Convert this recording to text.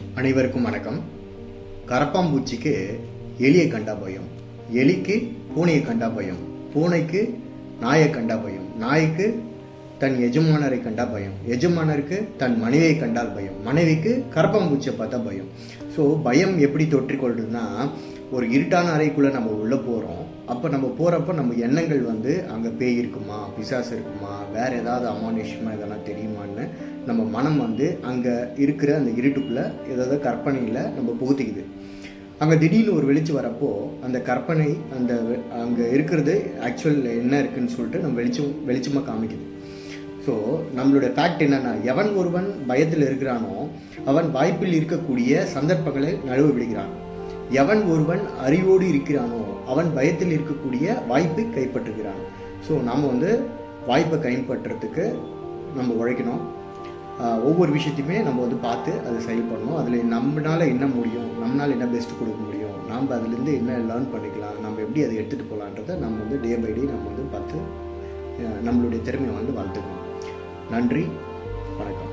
அனைவருக்கும் வணக்கம். கரப்பாம்பூச்சிக்கு எலியை கண்டா பயம், எலிக்கு பூனையை கண்டா பயம், பூனைக்கு நாயை கண்டா பயம், நாய்க்கு தன் எஜமானரை கண்டா பயம், எஜமானருக்கு தன் மனைவியை கண்டால் பயம், மனைவிக்கு கரப்பாம்பூச்சியை பார்த்தா பயம். ஸோ பயம் எப்படி தொற்றிக்கொள்றதுன்னா, ஒரு இருட்டான அறைக்குள்ளே நம்ம உள்ளே போகிறோம். அப்போ நம்ம போகிறப்ப நம்ம எண்ணங்கள் அங்கே பேய் இருக்குமா, பிசாசு இருக்குமா, வேறு ஏதாவது அமானுஷ்யமாக இதெல்லாம் தெரியுமான்னு நம்ம மனம் அங்கே இருக்கிற அந்த இருட்டுக்குள்ளே ஏதாவது கற்பனையில் நம்ம புகுத்திக்குது. அங்கே திடீர்னு ஒரு வெளிச்சம் வரப்போ அந்த கற்பனை அங்கே இருக்கிறது ஆக்சுவல் என்ன இருக்குதுன்னு சொல்லிட்டு நம்ம வெளிச்சமாக காமிக்குது. ஸோ நம்மளுடைய ஃபேக்ட் என்னென்னா, எவன் ஒருவன் பயத்தில் இருக்கிறானோ அவன் வாய்ப்பில் இருக்கக்கூடிய சந்தர்ப்பங்களை நழுவ விடுகிறான். எவன் ஒருவன் அறிவோடு இருக்கிறானோ அவன் பயத்தில் இருக்கக்கூடிய வாய்ப்பை கைப்பற்றுகிறான். ஸோ நாம் வாய்ப்பை கைப்பற்றுறதுக்கு நம்ம உழைக்கணும். ஒவ்வொரு விஷயத்தையுமே நம்ம பார்த்து அதை செயல்படணும். அதில் நம்மளால் என்ன முடியும், நம்மளால் என்ன பெஸ்ட்டு கொடுக்க முடியும், நாம் அதுலேருந்து என்ன லேர்ன் பண்ணிக்கலாம், நம்ம எப்படி அதை எடுத்துகிட்டு போகலான்றதை நம்ம டே பை டே நம்ம பார்த்து நம்மளுடைய திறமையை வளர்த்துக்கணும். நன்றி, வணக்கம்.